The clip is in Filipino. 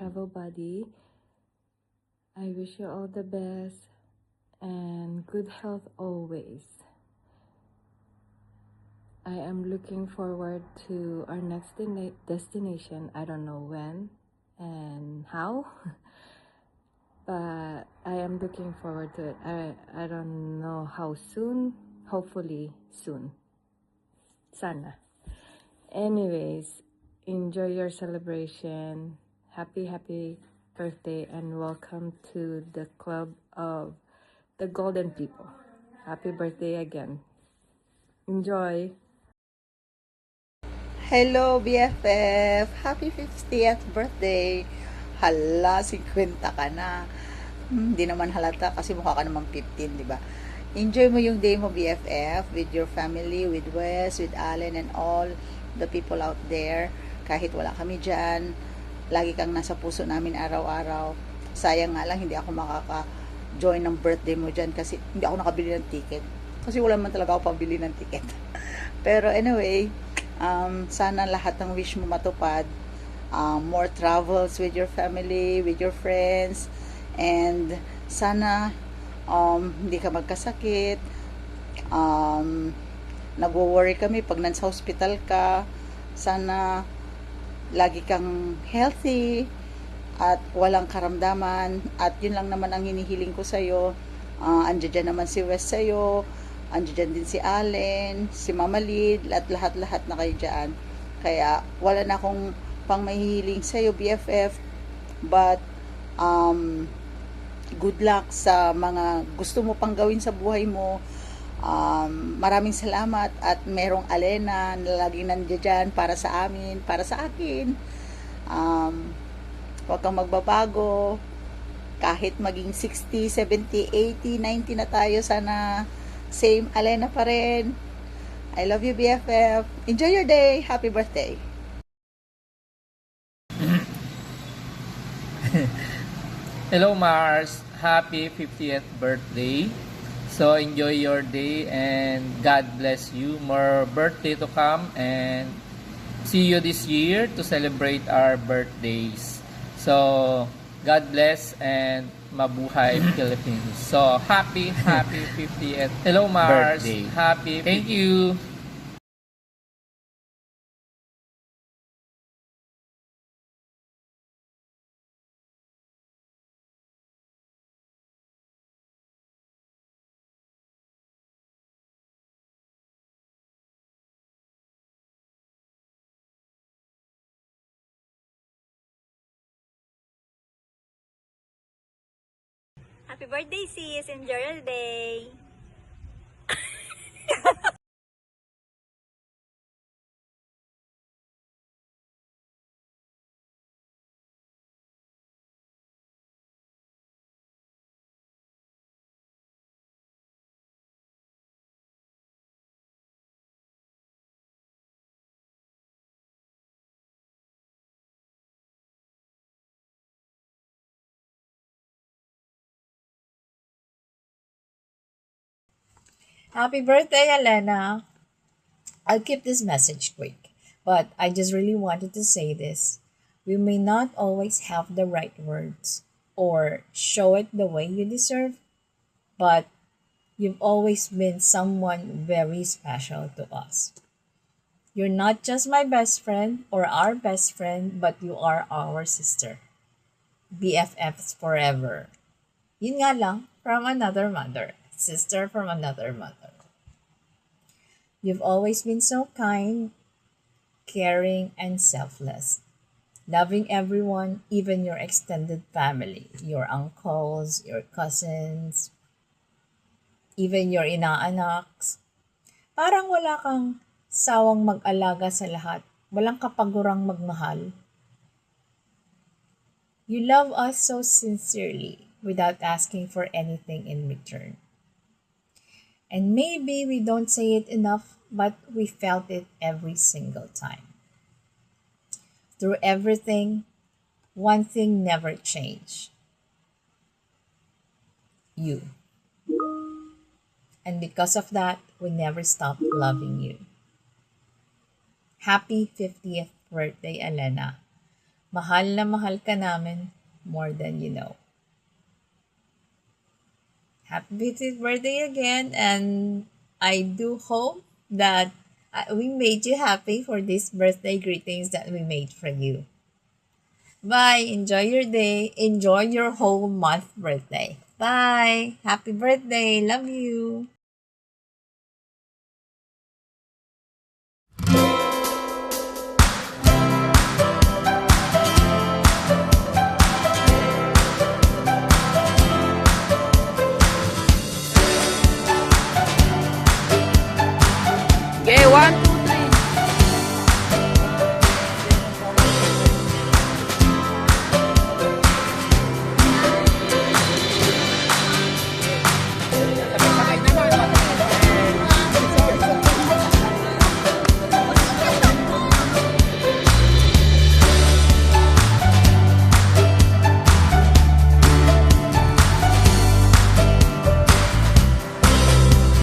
everybody. I wish you all the best and good health always. I am looking forward to our next destination. I don't know when and how, but I am looking forward to it. I don't know how soon. Hopefully soon. Sana. Anyways, enjoy your celebration. Happy birthday and welcome to the club of the golden people. Happy birthday again. Enjoy. Hello, BFF! Happy 50th birthday! Hala, 50 ka na. Hindi naman halata kasi mukha ka naman 15, di ba? Enjoy mo yung day mo, BFF, with your family, with Wes, with Allen, and all the people out there. Kahit wala kami dyan, lagi kang nasa puso namin araw-araw. Sayang nga lang, hindi ako makaka-join ng birthday mo dyan kasi hindi ako nakabili ng ticket. Kasi wala man talaga ako pambili ng ticket. Pero anyway, sana lahat ng wish mo matupad. More travels with your family, with your friends, and sana hindi ka magkasakit. Nagwo-worry kami pag nasa hospital ka. Sana lagi kang healthy at walang karamdaman. At yun lang naman ang hinihiling ko sa'yo. Andiyan naman si Wes sa'yo. Andiyan din si Allen, si Mama Lid, at lahat-lahat na kayo dyan. Kaya wala na akong pang mahihiling sa'yo, BFF. But good luck sa mga gusto mo pang gawin sa buhay mo. Maraming salamat at merong Alena na laging nandiyan para sa amin, para sa akin. Huwag kang magbabago. Kahit maging 60, 70, 80, 90 na tayo, sana same Alena pa rin. I love you, BFF. Enjoy your day. Happy birthday. Hello Mars, happy 50th birthday. So enjoy your day and God bless you. More birthday to come and see you this year to celebrate our birthdays. So God bless and mabuhay Philippines. So happy 50th. Hello Mars, birthday. Happy. Thank you. Happy birthday, sis! Enjoy your day! Happy birthday, Elena. I'll keep this message quick, but I just really wanted to say this. We may not always have the right words or show it the way you deserve, but you've always been someone very special to us. You're not just my best friend or our best friend, but you are our sister. BFFs forever. Yun nga lang, from another mother. Sister from another mother. You've always been so kind, caring, and selfless. Loving everyone, even your extended family, your uncles, your cousins, even your inaanaks. Parang wala kang sawang mag-alaga sa lahat. Walang kapagurang magmahal. You love us so sincerely without asking for anything in return. And maybe we don't say it enough, but we felt it every single time. Through everything, one thing never changed. You. And because of that, we never stopped loving you. Happy 50th birthday, Elena. Mahal na mahal ka namin more than you know. Happy 50th birthday again, and I do hope that we made you happy for these birthday greetings that we made for you. Bye. Enjoy your day. Enjoy your whole month birthday. Bye. Happy birthday. Love you. Okay, 1,